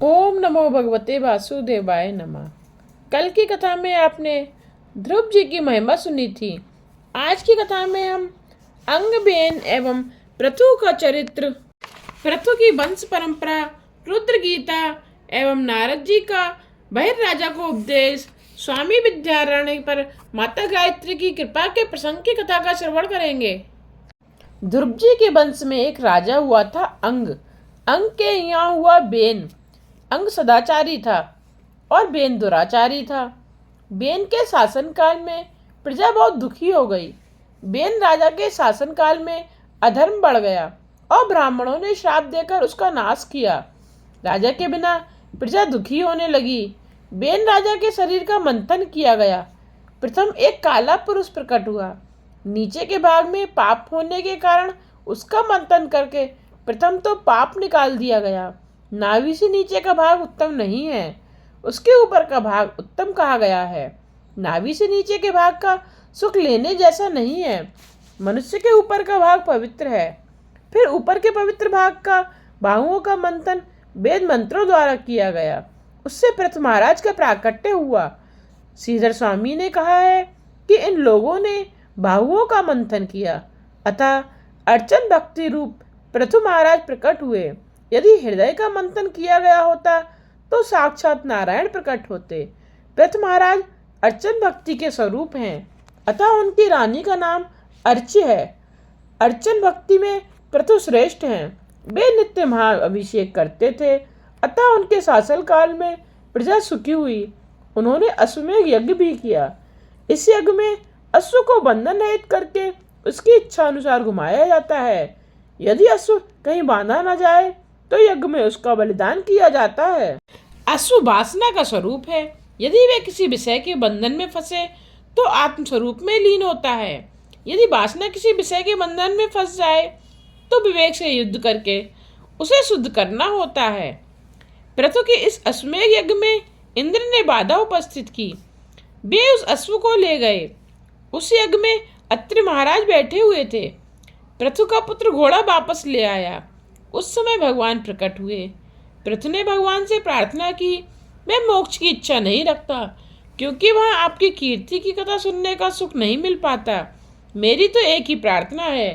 ओम नमो भगवते वासुदेवाय नमः। कल की कथा में आपने ध्रुव जी की महिमा सुनी थी। आज की कथा में हम अंगबेन एवं पृथु का चरित्र, पृथु की वंश परंपरा, रुद्र गीता एवं नारद जी का बहिर्राजा को उपदेश, स्वामी विद्यारण्य पर माता गायत्री की कृपा के प्रसंग की कथा का श्रवण करेंगे। ध्रुव जी के वंश में एक राजा हुआ था अंग के यहाँ हुआ बेन। अंग सदाचारी था और बेन दुराचारी था। बेन के शासनकाल में प्रजा बहुत दुखी हो गई। बेन राजा के शासनकाल में अधर्म बढ़ गया और ब्राह्मणों ने श्राप देकर उसका नाश किया। राजा के बिना प्रजा दुखी होने लगी। बेन राजा के शरीर का मंथन किया गया। प्रथम एक काला पुरुष प्रकट हुआ। नीचे के भाग में पाप होने के कारण उसका मंथन करके प्रथम तो पाप निकाल दिया गया। नाभि से नीचे का भाग उत्तम नहीं है, उसके ऊपर का भाग उत्तम कहा गया है। नाभि से नीचे के भाग का सुख लेने जैसा नहीं है। मनुष्य के ऊपर का भाग पवित्र है। फिर ऊपर के पवित्र भाग का बाहुओं का मंथन वेद मंत्रों द्वारा किया गया। उससे पृथु महाराज का प्राकट्य हुआ। श्रीधर स्वामी ने कहा है कि इन लोगों ने बाहुओं का मंथन किया, अतः अर्चन भक्ति रूप पृथु महाराज प्रकट हुए। यदि हृदय का मंथन किया गया होता तो साक्षात नारायण प्रकट होते। पृथु महाराज अर्चन भक्ति के स्वरूप हैं, अतः उनकी रानी का नाम अर्ची है। अर्चन भक्ति में पृथु श्रेष्ठ हैं। वे नित्य महाअभिषेक करते थे, अतः उनके शासन काल में प्रजा सुखी हुई। उन्होंने अश्वमेध यज्ञ भी किया। इस यज्ञ में अश्व को बंधन रहित करके उसकी इच्छा अनुसार घुमाया जाता है। यदि अश्व कहीं बांधा न जाए तो यज्ञ में उसका बलिदान किया जाता है। अश्व वासना का स्वरूप है। यदि वे किसी विषय के बंधन में फंसे तो आत्म स्वरूप में लीन होता है। यदि वासना किसी विषय के बंधन में फंस जाए तो विवेक से युद्ध करके उसे शुद्ध करना होता है। पृथु के इस अश्वमेध यज्ञ में इंद्र ने बाधा उपस्थित की। वे उस अश्व को ले गए। उस यज्ञ में अत्रि महाराज बैठे हुए थे। पृथु का पुत्र घोड़ा वापस ले आया। उस समय भगवान प्रकट हुए। पृथु ने भगवान से प्रार्थना की, मैं मोक्ष की इच्छा नहीं रखता, क्योंकि वहाँ आपकी कीर्ति की कथा सुनने का सुख नहीं मिल पाता। मेरी तो एक ही प्रार्थना है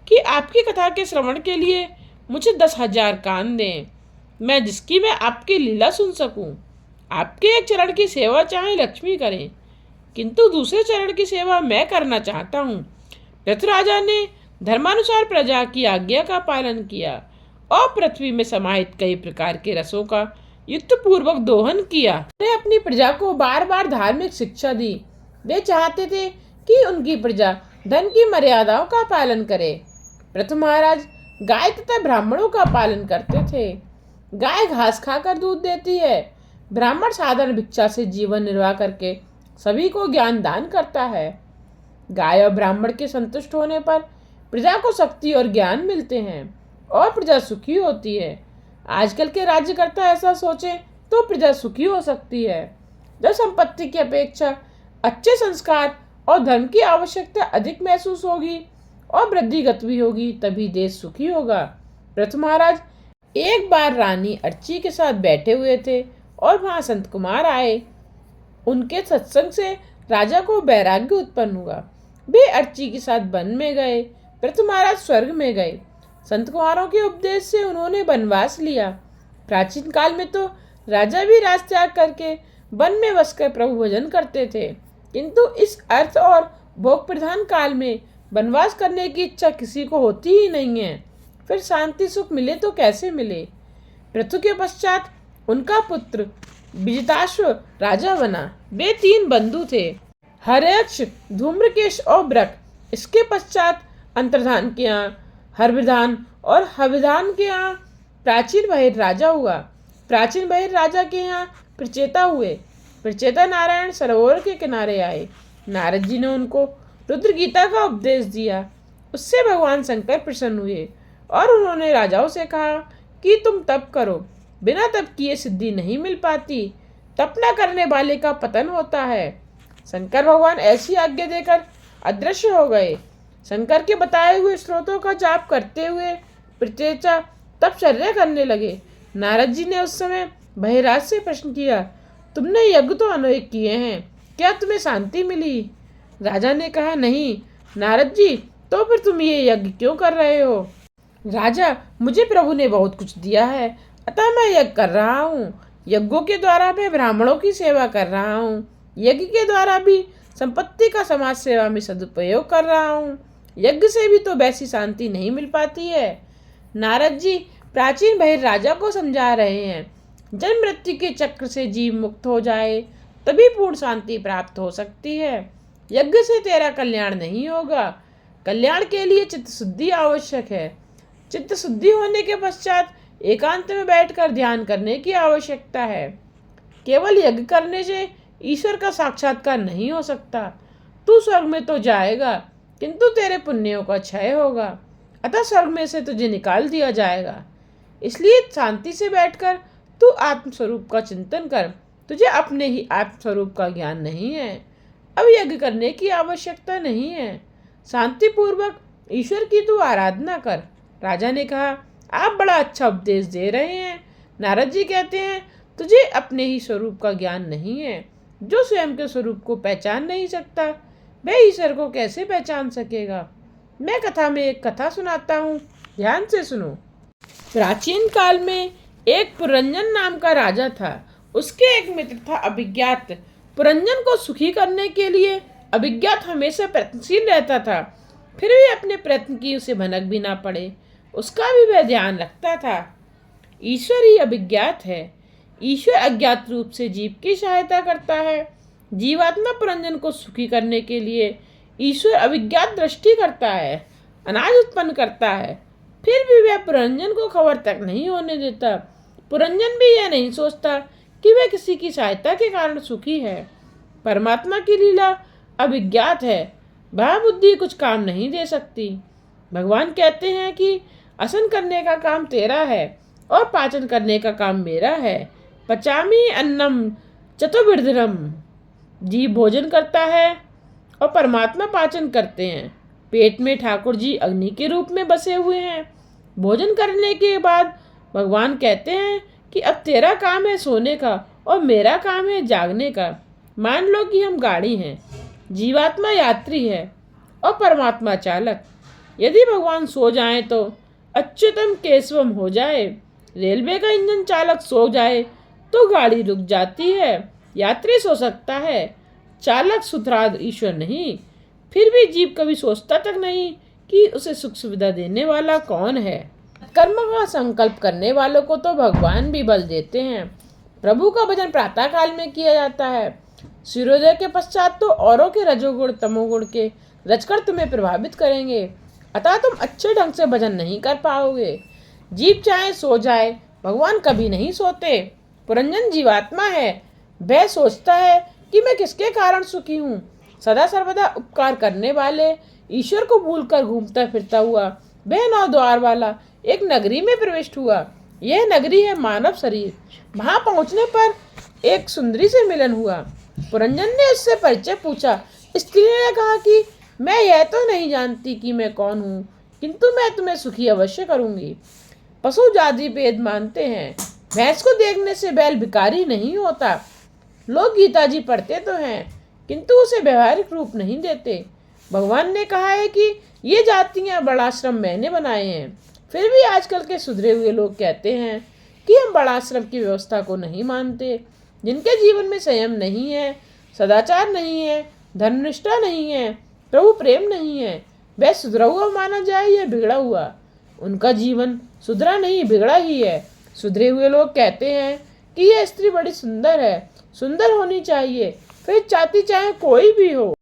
कि आपकी कथा के श्रवण के लिए मुझे 10,000 कान दें, मैं आपकी लीला सुन सकूं। आपके एक चरण की सेवा चाहे लक्ष्मी करें, किंतु दूसरे चरण की सेवा मैं करना चाहता हूँ। पृथु राजा ने धर्मानुसार प्रजा की आज्ञा का पालन किया और पृथ्वी में समाहित कई प्रकार के रसों का युक्त पूर्वक दोहन किया। उन्होंने अपनी प्रजा को बार बार धार्मिक शिक्षा दी। वे चाहते थे कि उनकी प्रजा धन की मर्यादाओं का पालन करे। पृथु महाराज गाय तथा ब्राह्मणों का पालन करते थे। गाय घास खाकर दूध देती है। ब्राह्मण साधारण भिक्षा से जीवन निर्वाह करके सभी को ज्ञान दान करता है। गाय और ब्राह्मण के संतुष्ट होने पर प्रजा को शक्ति और ज्ञान मिलते हैं और प्रजा सुखी होती है। आजकल के राज्यकर्ता ऐसा सोचें तो प्रजा सुखी हो सकती है। जब संपत्ति की अपेक्षा अच्छे संस्कार और धर्म की आवश्यकता अधिक महसूस होगी और वृद्धिगत भी होगी, तभी देश सुखी होगा। पृथु महाराज एक बार रानी अर्ची के साथ बैठे हुए थे और वहाँ संत कुमार आए। उनके सत्संग से राजा को वैराग्य उत्पन्न हुआ। वे अर्ची के साथ वन में गए। पृथु महाराज स्वर्ग में गए। संत कुमारों के उपदेश से उन्होंने वनवास लिया। प्राचीन काल में तो राजा भी राज त्याग करके वन में बसकर प्रभु भजन करते थे, किंतु इस अर्थ और भोग प्रधान काल में वनवास करने की इच्छा किसी को होती ही नहीं है। फिर शांति सुख मिले तो कैसे मिले। पृथु के पश्चात उनका पुत्र विजिताश्व राजा बना। वे 3 बंधु थे, हर्यक्ष, धूम्रकेश और ब्रक। इसके पश्चात अंतर्धान के यहाँ हरविधान और हविधान के यहाँ प्राचीन बहिर राजा हुआ। प्राचीन बहिर राजा के यहाँ प्रचेता हुए। प्रचेता नारायण सरोवर के किनारे आए। नारद जी ने उनको रुद्र गीता का उपदेश दिया। उससे भगवान शंकर प्रसन्न हुए और उन्होंने राजाओं से कहा कि तुम तप करो, बिना तप किए सिद्धि नहीं मिल पाती। तप न करने वाले का पतन होता है। शंकर भगवान ऐसी आज्ञा देकर अदृश्य हो गए। शंकर के बताए हुए स्रोतों का जाप करते हुए प्रचेता तपचर्या करने लगे। नारद जी ने उस समय बहिराज से प्रश्न किया, तुमने यज्ञ तो अनेक किए हैं, क्या तुम्हें शांति मिली? राजा ने कहा, नहीं नारद जी, तो फिर तुम ये यज्ञ क्यों कर रहे हो? राजा, मुझे प्रभु ने बहुत कुछ दिया है, अतः मैं यज्ञ कर रहा हूँ। यज्ञों के द्वारा मैं ब्राह्मणों की सेवा कर रहा हूँ, यज्ञ के द्वारा भी संपत्ति का समाज सेवा में सदुपयोग कर रहा हूँ। यज्ञ से भी तो वैसी शांति नहीं मिल पाती है। नारद जी प्राचीन बहिर राजा को समझा रहे हैं, जन्म मृत्यु के चक्र से जीव मुक्त हो जाए तभी पूर्ण शांति प्राप्त हो सकती है। यज्ञ से तेरा कल्याण नहीं होगा। कल्याण के लिए चित्त शुद्धि आवश्यक है। चित्त शुद्धि होने के पश्चात एकांत में बैठकर ध्यान करने की आवश्यकता है। केवल यज्ञ करने से ईश्वर का साक्षात्कार नहीं हो सकता। तू स्वर्ग में तो जाएगा, किंतु तेरे पुण्यों का क्षय होगा, अतः स्वर्ग में से तुझे निकाल दिया जाएगा। इसलिए शांति से बैठकर तू आत्मस्वरूप का चिंतन कर। तुझे अपने ही आत्मस्वरूप का ज्ञान नहीं है। अब यज्ञ करने की आवश्यकता नहीं है। शांतिपूर्वक ईश्वर की तू आराधना कर। राजा ने कहा, आप बड़ा अच्छा उपदेश दे रहे हैं। नारद जी कहते हैं, तुझे अपने ही स्वरूप का ज्ञान नहीं है। जो स्वयं के स्वरूप को पहचान नहीं सकता, वह ईश्वर को कैसे पहचान सकेगा? मैं कथा में एक कथा सुनाता हूँ, ध्यान से सुनो। प्राचीन काल में एक पुरंजन नाम का राजा था। उसके एक मित्र था अभिज्ञात। पुरंजन को सुखी करने के लिए अभिज्ञात हमेशा प्रयत्नशील रहता था। फिर भी अपने प्रयत्न की उसे भनक भी ना पड़े, उसका भी वह ध्यान रखता था। ईश्वर ही अभिज्ञात है। ईश्वर अज्ञात रूप से जीव की सहायता करता है। जीवात्मा पुरंजन को सुखी करने के लिए ईश्वर अभिज्ञात दृष्टि करता है, अनाज उत्पन्न करता है। फिर भी वह पुरंजन को खबर तक नहीं होने देता। पुरंजन भी यह नहीं सोचता कि वह किसी की सहायता के कारण सुखी है। परमात्मा की लीला अभिज्ञात है, वह बुद्धि कुछ काम नहीं दे सकती। भगवान कहते हैं कि आसन करने का काम तेरा है और पाचन करने का काम मेरा है। पचामी अन्नम चतुर्विधम। जीव भोजन करता है और परमात्मा पाचन करते हैं। पेट में ठाकुर जी अग्नि के रूप में बसे हुए हैं। भोजन करने के बाद भगवान कहते हैं कि अब तेरा काम है सोने का और मेरा काम है जागने का। मान लो कि हम गाड़ी हैं, जीवात्मा यात्री है और परमात्मा चालक। यदि भगवान सो जाएं तो अच्युतम केशवम हो जाए। रेलवे का इंजन चालक सो जाए तो गाड़ी रुक जाती है। यात्री सो सकता है, चालक सुधराद ईश्वर नहीं। फिर भी जीव कभी सोचता तक नहीं कि उसे सुख सुविधा देने वाला कौन है। कर्म का संकल्प करने वालों को तो भगवान भी बल देते हैं। प्रभु का भजन प्रातः काल में किया जाता है। सूर्योदय के पश्चात तो औरों के रजोगुण तमोगुण के रचकर तुम्हें प्रभावित करेंगे, अतः तुम अच्छे ढंग से भजन नहीं कर पाओगे। जीव चाहे सो जाए, भगवान कभी नहीं सोते। पुरंजन जीवात्मा है, वह सोचता है कि मैं किसके कारण सुखी हूँ। सदा सर्वदा उपकार करने वाले ईश्वर को भूलकर घूमता फिरता हुआ वह 9 द्वार वाला एक नगरी में प्रविष्ट हुआ। यह नगरी है मानव शरीर। वहां पहुंचने पर एक सुंदरी से मिलन हुआ। पुरंजन ने उससे परिचय पूछा। स्त्री ने कहा कि मैं यह तो नहीं जानती कि मैं कौन हूँ, किंतु मैं तुम्हें सुखी अवश्य करूंगी। पशु जाति भेद मानते हैं। भैंस को देखने से बैल भिखारी नहीं होता। लोग गीता जी पढ़ते तो हैं, किंतु उसे व्यवहारिक रूप नहीं देते। भगवान ने कहा है कि ये जातियां बड़ाश्रम मैंने बनाए हैं। फिर भी आजकल के सुधरे हुए लोग कहते हैं कि हम बड़ाश्रम की व्यवस्था को नहीं मानते। जिनके जीवन में संयम नहीं है, सदाचार नहीं है, धर्मनिष्ठा नहीं है, प्रभु प्रेम नहीं है, वह सुधरा हुआ माना जाए या बिगड़ा हुआ। उनका जीवन सुधरा नहीं बिगड़ा ही है। सुधरे हुए लोग कहते हैं कि यह स्त्री बड़ी सुंदर है, सुंदर होनी चाहिए, फिर जाति चाहे कोई भी हो।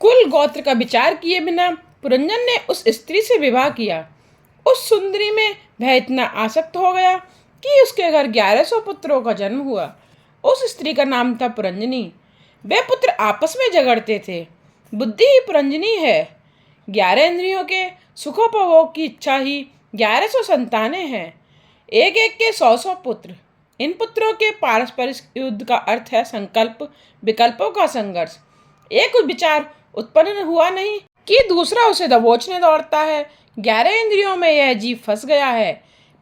कुल गोत्र का विचार किए बिना पुरंजन ने उस स्त्री से विवाह किया। उस सुंदरी में वह इतना आसक्त हो गया कि उसके घर 1100 पुत्रों का जन्म हुआ। उस स्त्री का नाम था पुरंजनी। वे पुत्र आपस में झगड़ते थे। बुद्धि ही पुरंजनी है। 11 इंद्रियों के सुखोपभोग की इच्छा ही 1100 संतानें हैं। एक एक के 100 पुत्र। इन पुत्रों के पारस्परिक युद्ध का अर्थ है संकल्प विकल्पों का संघर्ष। एक विचार उत्पन्न हुआ नहीं कि दूसरा उसे दबोचने दौड़ता है। 11 इंद्रियों में यह जीव फंस गया है।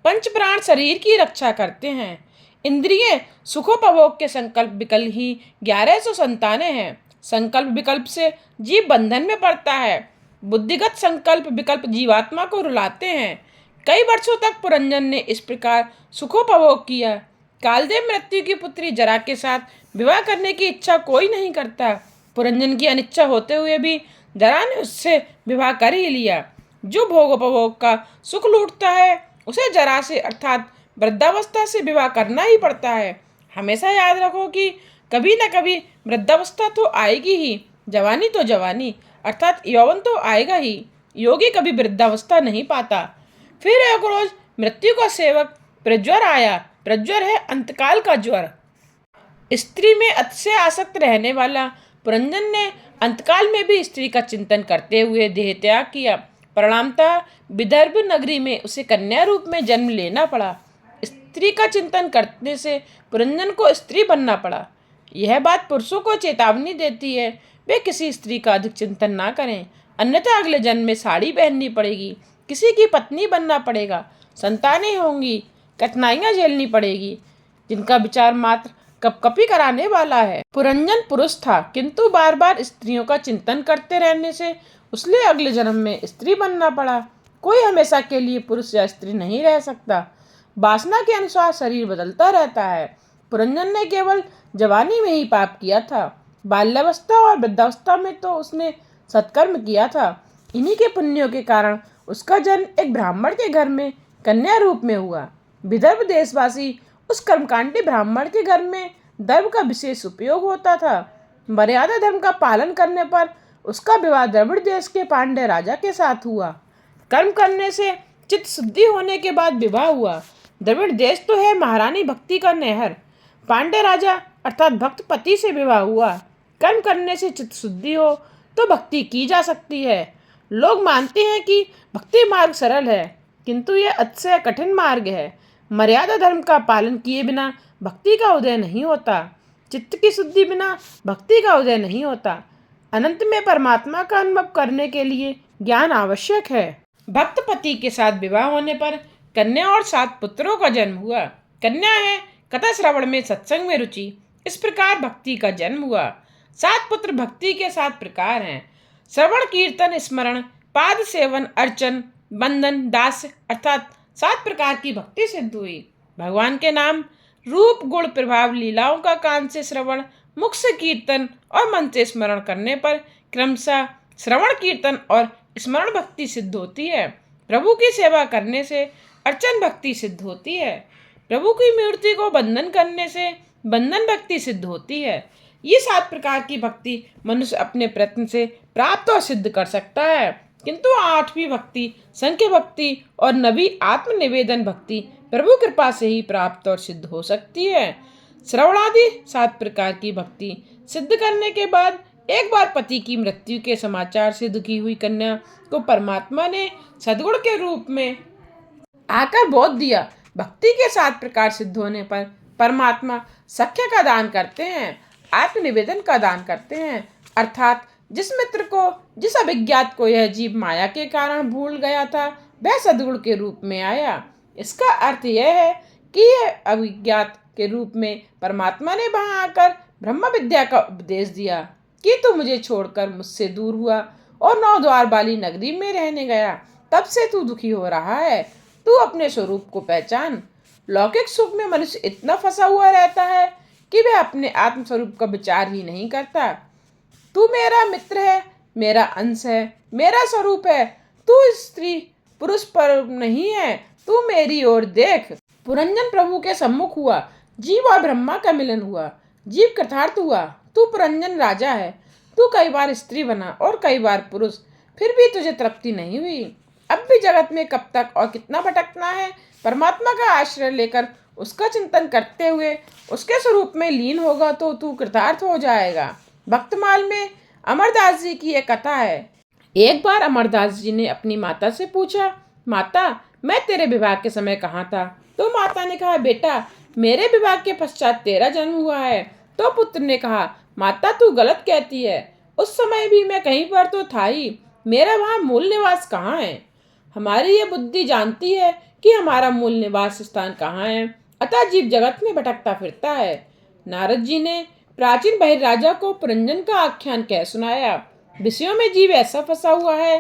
5 प्राण शरीर की रक्षा करते हैं। इंद्रिय सुखोपभोग के संकल्प विकल्प ही 1197 हैं। संकल्प विकल्प से जीव बंधन में पड़ता है। बुद्धिगत संकल्प विकल्प जीवात्मा को रुलाते हैं। कई वर्षों तक पुरंजन ने इस प्रकार सुखोपभोग किया। कालदेव मृत्यु की पुत्री जरा के साथ विवाह करने की इच्छा कोई नहीं करता। पुरंजन की अनिच्छा होते हुए भी जरा ने उससे विवाह कर ही लिया। जो भोगोपभोग का सुख लूटता है उसे जरा से अर्थात वृद्धावस्था से विवाह करना ही पड़ता है। हमेशा याद रखो कि कभी न कभी वृद्धावस्था तो आएगी ही, जवानी तो जवानी अर्थात यौवन तो आएगा ही। योगी कभी वृद्धावस्था नहीं पाता। फिर एक रोज मृत्यु का सेवक प्रज्वर आया। प्रज्वर है अंतकाल का ज्वर। स्त्री में अतिशय आसक्त रहने वाला पुरंजन ने अंतकाल में भी स्त्री का चिंतन करते हुए देह त्याग किया। परिणामतः विदर्भ नगरी में उसे कन्या रूप में जन्म लेना पड़ा। स्त्री का चिंतन करने से पुरंजन को स्त्री बनना पड़ा। यह बात पुरुषों को चेतावनी देती है, वे किसी स्त्री का अधिक चिंतन ना करें, अन्यथा अगले जन्म में साड़ी पहननी पड़ेगी, किसी की पत्नी बनना पड़ेगा, संतानें होंगी, कठिनाइयाँ झेलनी पड़ेगी, जिनका विचार मात्र कपकपी कराने वाला है। पुरंजन पुरुष था, किंतु बार बार स्त्रियों का चिंतन करते रहने से उसने अगले जन्म में स्त्री बनना पड़ा। कोई हमेशा के लिए पुरुष या स्त्री नहीं रह सकता। वासना के अनुसार शरीर बदलता रहता है। पुरंजन ने केवल जवानी में ही पाप किया था। बाल्यावस्था और वृद्धावस्था में तो उसने सत्कर्म किया था। इन्हीं के पुण्यों के कारण उसका जन्म एक ब्राह्मण के घर में कन्या रूप में हुआ। विदर्भ देशवासी उस कर्मकांडी ब्राह्मण के घर में द्रव्य का विशेष उपयोग होता था। मर्यादा धर्म का पालन करने पर उसका विवाह द्रविड़ देश के पांड्य राजा के साथ हुआ। कर्म करने से चित्त शुद्धि होने के बाद विवाह हुआ। द्रविड़ देश तो है महारानी भक्ति का नहर। पांड्य राजा अर्थात भक्त पति से विवाह हुआ। कर्म करने से चित्त शुद्धि हो तो भक्ति की जा सकती है। लोग मानते हैं कि भक्ति मार्ग सरल है, किंतु यह अतिशय कठिन मार्ग है। मर्यादा धर्म का पालन किए बिना भक्ति का उदय नहीं होता। चित्त की शुद्धि बिना भक्ति का उदय नहीं होता। अनंत में परमात्मा का अनुभव करने के लिए ज्ञान आवश्यक है। भक्त पति के साथ विवाह होने पर कन्या और 7 पुत्रों का जन्म हुआ। कन्या है कथा श्रवण में सत्संग में रुचि। इस प्रकार भक्ति का जन्म हुआ। 7 पुत्र भक्ति के 7 प्रकार हैं। श्रवण कीर्तन स्मरण पाद सेवन अर्चन बंधन दास्य अर्थात 7 प्रकार की भक्ति सिद्ध हुई। भगवान के नाम रूप गुण प्रभाव लीलाओं का कान से श्रवण मुख से कीर्तन और मन से स्मरण करने पर क्रमशः श्रवण कीर्तन और स्मरण भक्ति सिद्ध होती है। प्रभु की सेवा करने से अर्चन भक्ति सिद्ध होती है। प्रभु की मूर्ति को बंधन करने से बंधन भक्ति सिद्ध होती है। ये 7 प्रकार की भक्ति मनुष्य अपने प्रयत्न से प्राप्त और सिद्ध कर सकता है, किंतु 8वीं भक्ति संख्य भक्ति और 9वीं आत्मनिवेदन भक्ति प्रभु कृपा से ही प्राप्त और सिद्ध हो सकती है। श्रवणादि 7 प्रकार की भक्ति सिद्ध करने के बाद एक बार पति की मृत्यु के समाचार से दुखी हुई कन्या को परमात्मा ने सद्गुण के रूप में आकर बोध दिया। भक्ति के 7 प्रकार सिद्ध होने पर परमात्मा सख्य का दान करते हैं, आत्मनिवेदन का दान करते हैं, अर्थात जिस मित्र को जिस अभिज्ञात को यह जीव माया के कारण भूल गया था वह सद्गुण के रूप में आया। इसका अर्थ यह है कि यह अभिज्ञात के रूप में परमात्मा ने वहां आकर ब्रह्म विद्या का उपदेश दिया कि तू मुझे छोड़कर मुझसे दूर हुआ और 9 द्वार वाली नगरी में रहने गया। तब से तू दुखी हो रहा है। तू अपने स्वरूप को पहचान। लौकिक सुख में मनुष्य इतना फंसा हुआ रहता है कि वह अपने आत्म स्वरूप का विचार ही नहीं करता। तू मेरा मित्र है, मेरा अंश है, मेरा स्वरूप है। तू स्त्री पुरुष पर नहीं है, तू मेरी ओर देख। पुरंजन प्रभु के सम्मुख हुआ। जीव और ब्रह्मा का मिलन हुआ। जीव कृतार्थ हुआ। तू पुरंजन राजा है। तू कई बार स्त्री बना और कई बार पुरुष, फिर भी तुझे तृप्ति नहीं हुई। अब भी जगत में कब तक और कितना भटकना है। परमात्मा का आश्रय लेकर उसका चिंतन करते हुए उसके स्वरूप में लीन होगा तो तू कृतार्थ हो जाएगा। भक्तमाल में अमरदास जी की एक कथा है। एक बार अमरदास जी ने अपनी माता से पूछा, माता मैं तेरे विवाह के समय कहाँ था? तो माता ने कहा, बेटा मेरे विवाह के पश्चात तेरा जन्म हुआ है। तो पुत्र ने कहा, माता तू गलत कहती है, उस समय भी मैं कहीं पर तो था ही, मेरा वहाँ मूल निवास कहाँ है? हमारी ये बुद्धि जानती है कि हमारा मूल निवास स्थान कहाँ है अतः जीव जगत में भटकता फिरता है। नारद जी ने प्राचीन बहिर्राजा को पुरंजन का आख्यान कह सुनाया। विषयों में जीव ऐसा फंसा हुआ है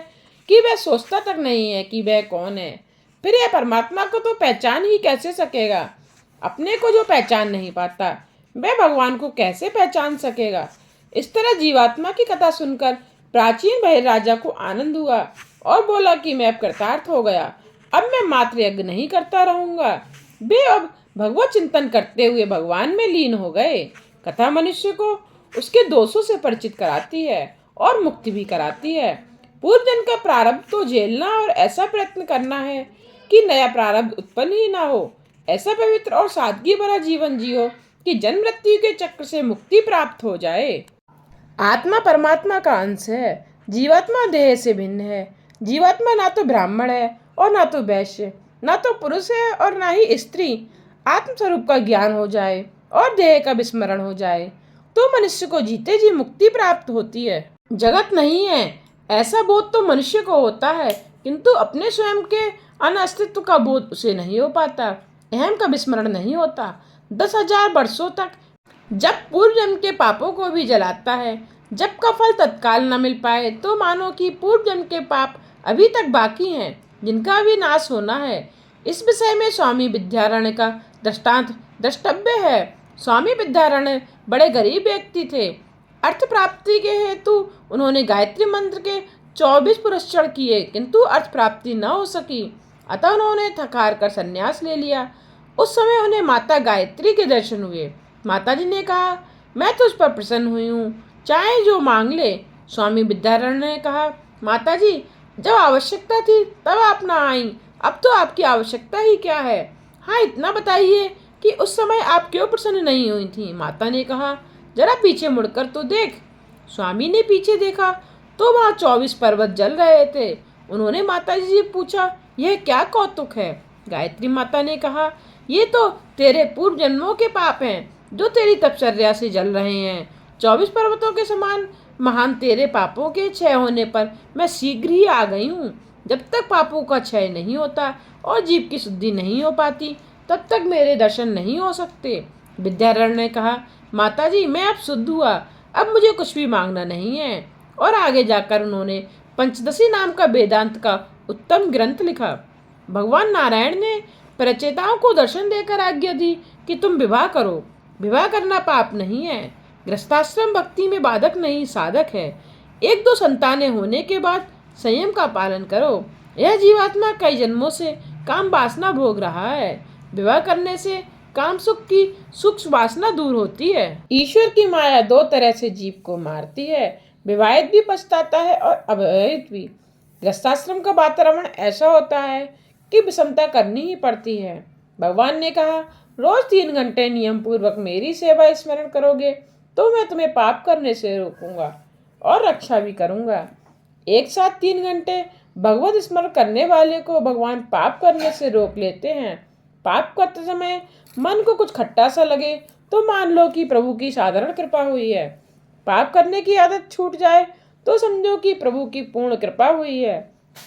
कि वह सोचता तक नहीं है कि वह कौन है। फिर यह परमात्मा को तो पहचान ही कैसे सकेगा। अपने को जो पहचान नहीं पाता वह भगवान को कैसे पहचान सकेगा। इस तरह जीवात्मा की कथा सुनकर प्राचीन बहिर्राजा को आनंद हुआ और बोला कि मैं अब कृतार्थ हो गया, अब मैं मात्र यज्ञ नहीं करता रहूंगा। वे अब भगवत चिंतन करते हुए भगवान में लीन हो गए। कथा मनुष्य को उसके दोषों से परिचित कराती है और मुक्ति भी कराती है। पूर्व जन्म का प्रारब्ध तो झेलना और ऐसा प्रयत्न करना है कि नया प्रारब्ध उत्पन्न ही ना हो। ऐसा पवित्र और सादगी भरा जीवन जियो कि जन्म मृत्यु के चक्र से मुक्ति प्राप्त हो जाए। आत्मा परमात्मा का अंश है। जीवात्मा देह से भिन्न है। जीवात्मा ना तो ब्राह्मण है और ना तो वैश्य, ना तो पुरुष है और ना ही स्त्री। आत्मस्वरूप का ज्ञान हो जाए और देह का विस्मरण हो जाए तो मनुष्य को जीते जी मुक्ति प्राप्त होती है। जगत नहीं है ऐसा बोध तो मनुष्य को होता है, किंतु अपने स्वयं के अनअस्तित्व का बोध उसे नहीं हो पाता। अहम का विस्मरण नहीं होता। 10,000 वर्षों तक जब पूर्व जन्म के पापों को भी जलाता है, जब का फल तत्काल न मिल पाए तो मानो कि पूर्व जन्म के पाप अभी तक बाकी हैं जिनका अभी नाश होना है। इस विषय में स्वामी विद्यारण्य का दृष्टांत द्रष्टव्य है। स्वामी विद्यारण्य बड़े गरीब व्यक्ति थे। अर्थ प्राप्ति के हेतु उन्होंने गायत्री मंत्र के 24 पुरस्कार किए, किंतु अर्थ प्राप्ति न हो सकी। अतः उन्होंने थकार कर संन्यास ले लिया। उस समय उन्हें माता गायत्री के दर्शन हुए। माता जी ने कहा, मैं तुझ पर प्रसन्न हुई हूँ, चाहे जो मांग ले। स्वामी विद्यारण्य ने कहा, माता जी जब आवश्यकता थी तब आप ना आई, अब तो आपकी आवश्यकता ही क्या है। हाँ इतना बताइए कि उस समय आप क्यों प्रसन्न नहीं हुई थी। माता ने कहा, जरा पीछे मुड़कर तो देख। स्वामी ने पीछे देखा तो वहाँ 24 पर्वत जल रहे थे। उन्होंने माता जी से पूछा, यह क्या कौतुक है। गायत्री माता ने कहा, ये तो तेरे पूर्व जन्मों के पाप हैं जो तेरी तपश्चर्या से जल रहे हैं। 24 पर्वतों के समान महान तेरे पापों के क्षय होने पर मैं शीघ्र ही आ गई हूँ। जब तक पापों का क्षय नहीं होता और जीव की शुद्धि नहीं हो पाती तब तक मेरे दर्शन नहीं हो सकते। विद्यारण्य ने कहा, माता जी मैं अब शुद्ध हुआ, अब मुझे कुछ भी मांगना नहीं है। और आगे जाकर उन्होंने पंचदशी नाम का वेदांत का उत्तम ग्रंथ लिखा। भगवान नारायण ने प्रचेताओं को दर्शन देकर आज्ञा दी कि तुम विवाह करो। विवाह करना पाप नहीं है। गृहस्थाश्रम भक्ति में बाधक नहीं साधक है। 1-2 संतानें होने के बाद संयम का पालन करो। यह जीवात्मा कई जन्मों से काम वासना भोग रहा है। विवाह करने से काम सुख की सूक्ष्म वासना दूर होती है। ईश्वर की माया 2 तरह से जीव को मारती है, विवाहित भी पछताता है और अविवाहित भी। गृहस्थाश्रम का वातावरण ऐसा होता है कि विषमता करनी ही पड़ती है। भगवान ने कहा, रोज 3 घंटे नियम पूर्वक मेरी सेवा स्मरण करोगे तो मैं तुम्हें पाप करने से रोकूंगा और रक्षा भी करूंगा। एक साथ 3 घंटे भगवत स्मरण करने वाले को भगवान पाप करने से रोक लेते हैं। पाप करते समय मन को कुछ खट्टा सा लगे तो मान लो कि प्रभु की साधारण कृपा हुई है। पाप करने की आदत छूट जाए तो समझो कि प्रभु की पूर्ण कृपा हुई है।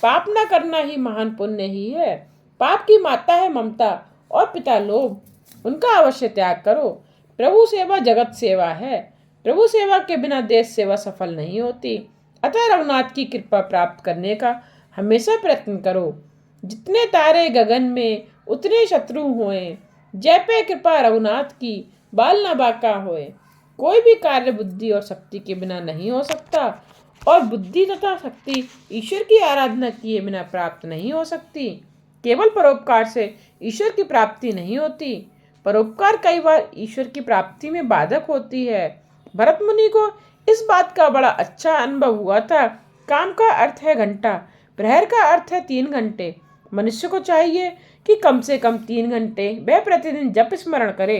पाप न करना ही महान पुण्य ही है। पाप की माता है ममता और पिता लोभ, उनका अवश्य त्याग करो। प्रभु सेवा जगत सेवा है। प्रभु सेवा के बिना देश सेवा सफल नहीं होती। अतः रघुनाथ की कृपा प्राप्त करने का हमेशा प्रयत्न करो। जितने तारे गगन में उतने शत्रु हुए, जय पे कृपा रघुनाथ की बाल न बाका होए। कोई भी कार्य बुद्धि और शक्ति के बिना नहीं हो सकता और बुद्धि तथा शक्ति ईश्वर की आराधना किए बिना प्राप्त नहीं हो सकती। केवल परोपकार से ईश्वर की प्राप्ति नहीं होती। परोपकार कई बार ईश्वर की प्राप्ति में बाधक होती है। भरत मुनि को इस बात का बड़ा अच्छा अनुभव हुआ था। काम का अर्थ है घंटा, प्रहर का अर्थ है 3 घंटे। मनुष्य को चाहिए कि कम से कम 3 घंटे वह प्रतिदिन जप स्मरण करे।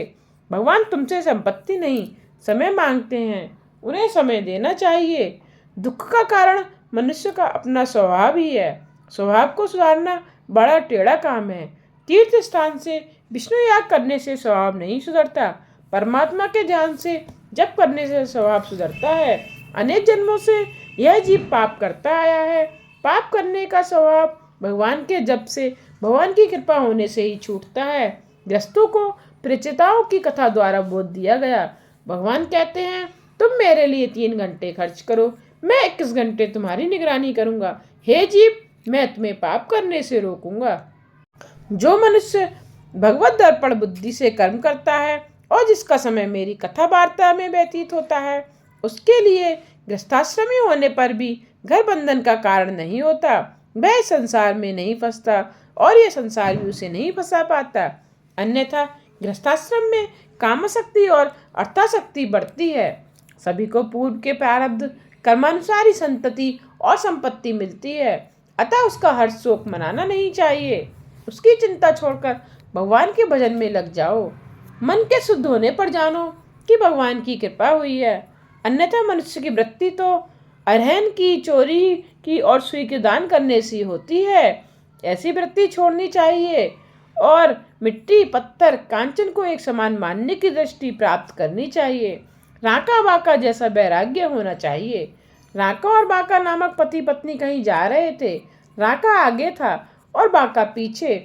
भगवान तुमसे संपत्ति नहीं समय मांगते हैं, उन्हें समय देना चाहिए। दुख का कारण मनुष्य का अपना स्वभाव ही है। स्वभाव को सुधारना बड़ा टेढ़ा काम है। तीर्थ स्थान से विष्णु याग करने से स्वभाव नहीं सुधरता। परमात्मा के ध्यान से जप करने से स्वभाव सुधरता है। अनेक जन्मों से यह जीव पाप करता आया है। पाप करने का स्वभाव भगवान के जप से, भगवान की कृपा होने से ही छूटता है। गृहस्थों को परिचिताओं की कथा द्वारा बोध दिया गया। भगवान कहते हैं, तुम मेरे लिए 3 घंटे खर्च करो, मैं 21 घंटे तुम्हारी निगरानी करूंगा। हे जीव, मैं तुम्हें पाप करने से रोकूंगा। जो मनुष्य भगवत दर्पण बुद्धि से कर्म करता है और जिसका समय मेरी कथा वार्ता में व्यतीत होता है, उसके लिए गृहस्थाश्रमी होने पर भी घर बंधन का कारण नहीं होता। वह संसार में नहीं फंसता और यह संसार भी उसे नहीं फंसा पाता। अन्यथा गृहस्थाश्रम में कामशक्ति और अर्थाशक्ति बढ़ती है। सभी को पूर्व के प्रारब्ध कर्मानुसार ही संतति और संपत्ति मिलती है, अतः उसका हर्ष शोक मनाना नहीं चाहिए। उसकी चिंता छोड़कर भगवान के भजन में लग जाओ। मन के शुद्ध होने पर जानो कि भगवान की कृपा हुई है, अन्यथा मनुष्य की वृत्ति तो अरहन की, चोरी की और सुई के दान करने से होती है। ऐसी वृत्ति छोड़नी चाहिए और मिट्टी, पत्थर, कांचन को एक समान मानने की दृष्टि प्राप्त करनी चाहिए। राका बाका जैसा वैराग्य होना चाहिए। राका और बाका नामक पति पत्नी कहीं जा रहे थे। राका आगे था और बाका पीछे।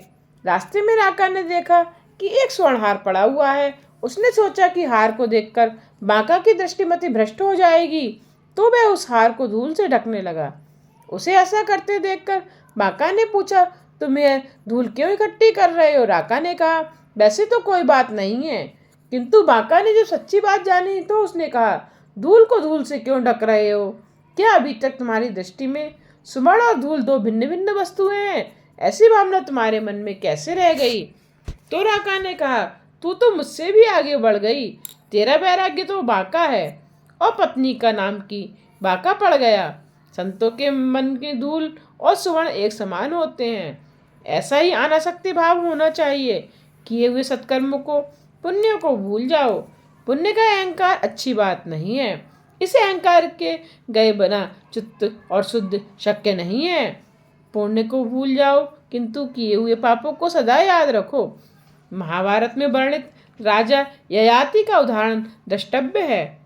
रास्ते में राका ने देखा कि एक स्वर्ण हार पड़ा हुआ है। उसने सोचा कि हार को देखकर बाका की दृष्टिमति भ्रष्ट हो जाएगी, तो वह उस हार को धूल से ढकने लगा। उसे ऐसा करते देखकर बाका ने पूछा, तुम यह धूल क्यों इकट्ठी कर रहे हो? राका ने कहा, वैसे तो कोई बात नहीं है। किंतु बाका ने जब सच्ची बात जानी तो उसने कहा, धूल को धूल से क्यों ढक रहे हो? क्या अभी तक तुम्हारी दृष्टि में सुमड़ और धूल दो भिन्न भिन्न वस्तुएं हैं? ऐसी भावना तुम्हारे मन में कैसे रह गई? तो राका ने कहा, तू तो मुझसे भी आगे बढ़ गई। तेरा वैराग्य तो बाका है और पत्नी का नाम की बाका पड़ गया। संतों के मन की धूल और सुवर्ण एक समान होते हैं। ऐसा ही अनासक्ति भाव होना चाहिए। किए हुए सत्कर्मों को, पुण्यों को भूल जाओ। पुण्य का अहंकार अच्छी बात नहीं है। इस अहंकार के गए बिना चित्त और शुद्ध शक्य नहीं है। पुण्य को भूल जाओ किंतु किए हुए पापों को सदा याद रखो। महाभारत में वर्णित राजा ययाति का उदाहरण द्रष्टव्य है।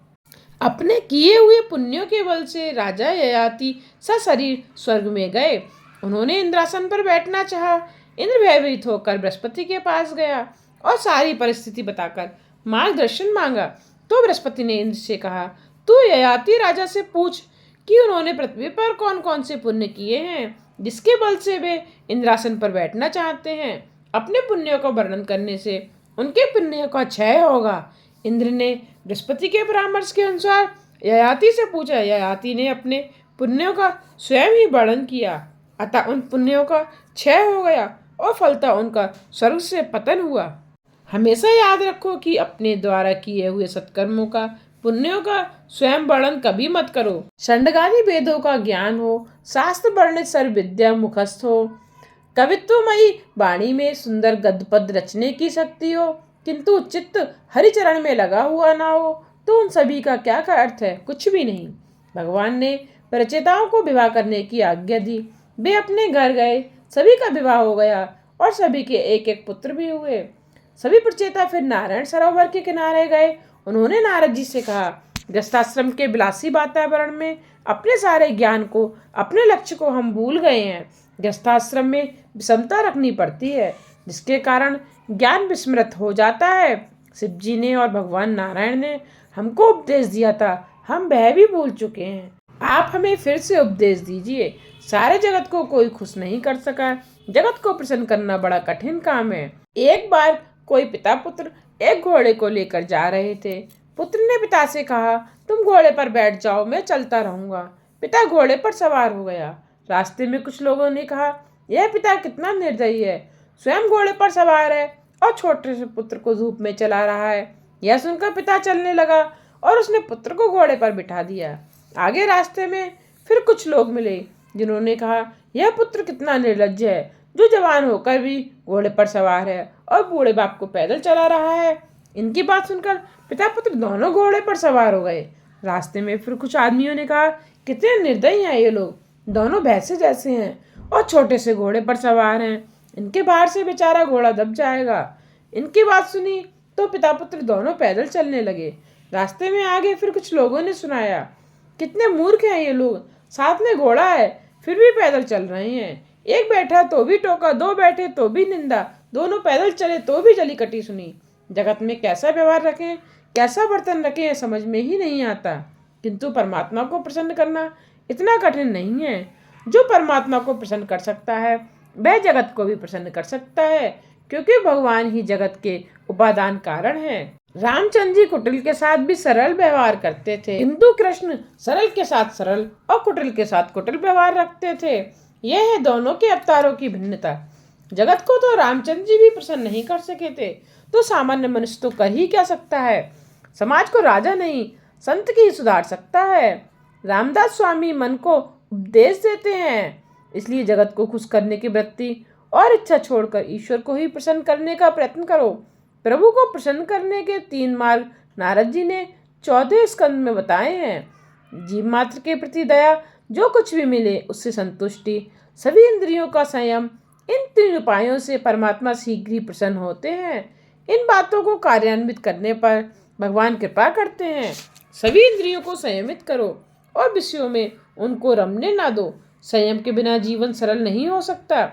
अपने किए हुए पुण्यों के बल से राजा ययाति सशरीर स्वर्ग में गए। उन्होंने इंद्रासन पर बैठना चाहा। इंद्र भयभीत होकर बृहस्पति के पास गया और सारी परिस्थिति बताकर मार्गदर्शन मांगा। तो बृहस्पति ने इंद्र से कहा, तू ययाति राजा से पूछ कि उन्होंने पृथ्वी पर कौन कौन से पुण्य किए हैं जिसके बल से वे इंद्रासन पर बैठना चाहते हैं। अपने पुण्यों का वर्णन करने से उनके पुण्यों का क्षय होगा। इंद्र ने बृहस्पति के परामर्श के अनुसार ययाति से पूछा। ययाति ने अपने पुण्यों का स्वयं ही वर्णन किया, अतः उन पुण्यों का क्षय हो गया और फलतः उनका स्वर्ग से पतन हुआ। हमेशा याद रखो कि अपने द्वारा किए हुए सत्कर्मों का, पुण्यों का स्वयं वर्णन कभी मत करो। षण्डगादि वेदों का ज्ञान हो, शास्त्र वर्णित सर्व विद्या मुखस्थ हो, कवित्वमयी वाणी में सुंदर गद्य पद रचने की शक्ति हो, किंतु चित्त हरिचरण में लगा हुआ ना हो, तो उन सभी का क्या अर्थ है? कुछ भी नहीं। भगवान ने परिचिताओं को विवाह करने की आज्ञा दी। वे अपने घर गए, सभी का विवाह हो गया और सभी के एक एक पुत्र भी हुए। सभी परिचिता फिर नारायण सरोवर के किनारे गए। उन्होंने नारद जी से कहा, गृहस्थाश्रम के विलासी वातावरण में अपने सारे ज्ञान को, अपने लक्ष्य को हम भूल गए हैं। गृहस्थाश्रम में विषमता रखनी पड़ती है, जिसके कारण ज्ञान विस्मृत हो जाता है। शिव जी ने और भगवान नारायण ने हमको उपदेश दिया था, हम वह भी भूल चुके हैं। आप हमें फिर से उपदेश दीजिए। सारे जगत को कोई खुश नहीं कर सका। जगत को प्रसन्न करना बड़ा कठिन काम है। एक बार कोई पिता पुत्र एक घोड़े को लेकर जा रहे थे। पुत्र ने पिता से कहा, तुम घोड़े पर बैठ जाओ, मैं चलता रहूंगा। पिता घोड़े पर सवार हो गया। रास्ते में कुछ लोगों ने कहा, यह पिता कितना निर्दयी है, स्वयं घोड़े पर सवार है और छोटे से पुत्र को धूप में चला रहा है। यह सुनकर पिता चलने लगा और उसने पुत्र को घोड़े पर बिठा दिया। आगे रास्ते में फिर कुछ लोग मिले जिन्होंने कहा, यह पुत्र कितना निर्लज्ज है, जो जवान होकर भी घोड़े पर सवार है और बूढ़े बाप को पैदल चला रहा है। इनकी बात सुनकर पिता पुत्र दोनों घोड़े पर सवार हो गए। रास्ते में फिर कुछ आदमियों ने कहा, कितने निर्दयी हैं ये लोग, दोनों भैंसे जैसे हैं और छोटे से घोड़े पर सवार हैं। इनके बाहर से बेचारा घोड़ा दब जाएगा। इनकी बात सुनी तो पिता पुत्र दोनों पैदल चलने लगे। रास्ते में आगे फिर कुछ लोगों ने सुनाया, कितने मूर्ख हैं ये लोग, साथ में घोड़ा है फिर भी पैदल चल रहे हैं। एक बैठा तो भी टोका, दो बैठे तो भी निंदा, दोनों पैदल चले तो भी जली कटी सुनी। जगत में कैसा व्यवहार रखें, कैसा बर्तन रखें, समझ में ही नहीं आता। किंतु परमात्मा को प्रसन्न करना इतना कठिन नहीं है। जो परमात्मा को प्रसन्न कर सकता है वह जगत को भी प्रसन्न कर सकता है, क्योंकि भगवान ही जगत के उपादान कारण है। रामचंद्र जी कुटिल के साथ भी सरल व्यवहार करते थे, किंतु कृष्ण सरल के साथ सरल और कुटिल के साथ कुटिल व्यवहार रखते थे। यह है दोनों के अवतारों की भिन्नता। जगत को तो रामचंद्र जी भी प्रसन्न नहीं कर सके थे, तो सामान्य मनुष्य तो कर ही क्या सकता है। समाज को राजा नहीं संत की ही सुधार सकता है। रामदास स्वामी मन को उपदेश देते हैं, इसलिए जगत को खुश करने की वृत्ति और इच्छा छोड़कर ईश्वर को ही प्रसन्न करने का प्रयत्न करो। प्रभु को प्रसन्न करने के 3 मार्ग नारद जी ने 14 स्कंद में बताए हैं। जीव मात्र के प्रति दया, जो कुछ भी मिले उससे संतुष्टि, सभी इंद्रियों का संयम, इन 3 उपायों से परमात्मा शीघ्र ही प्रसन्न होते हैं। इन बातों को कार्यान्वित करने पर भगवान कृपा करते हैं। सभी इंद्रियों को संयमित करो और विषयों में उनको रमने ना दो। संयम के बिना जीवन सरल नहीं हो सकता।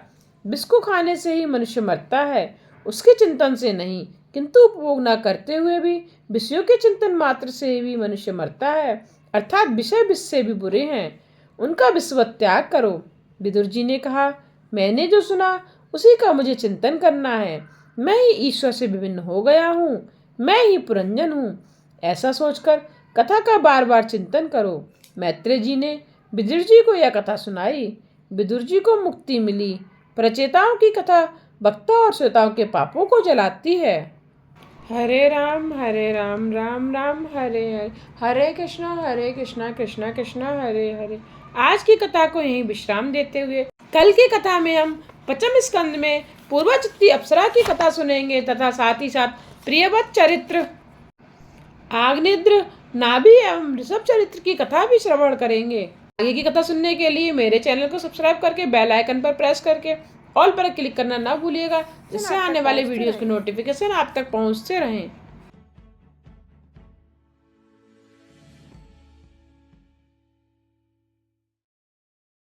विष को खाने से ही मनुष्य मरता है, उसके चिंतन से नहीं। किंतु उपभोग न करते हुए भी विषयों के चिंतन मात्र से भी मनुष्य मरता है, अर्थात विषय विष से भी बुरे हैं, उनका विषवत त्याग करो। विदुर जी ने कहा, मैंने जो सुना उसी का मुझे चिंतन करना है। मैं ही ईश्वर से विभिन्न हो गया हूँ, मैं ही पुरंजन हूँ। ऐसा सोचकर कथा का बार बार चिंतन करो। मैत्रेय जी ने विदुर जी को यह कथा सुनाई। विदुर जी को मुक्ति मिली। प्रचेताओं की कथा वक्ता और श्रोताओं के पापों को जलाती है। हरे राम राम राम हरे हरे, हरे कृष्णा कृष्णा कृष्णा हरे हरे। आज की कथा को यहीं विश्राम देते हुए कल की कथा में हम 5वें स्कंद में पूर्वाचित्ती अप्सरा की कथा सुनेंगे तथा साथ ही साथ प्रियव्रत चरित्र, आग्नेय नाभि एवं ऋषभ चरित्र की कथा भी श्रवण करेंगे। आगे की कथा सुनने के लिए मेरे चैनल को सब्सक्राइब करके बेल आइकन पर प्रेस करके ऑल पर क्लिक करना ना भूलिएगा, जिससे आने वाले वीडियोस के नोटिफिकेशन आप तक पहुंचते रहें।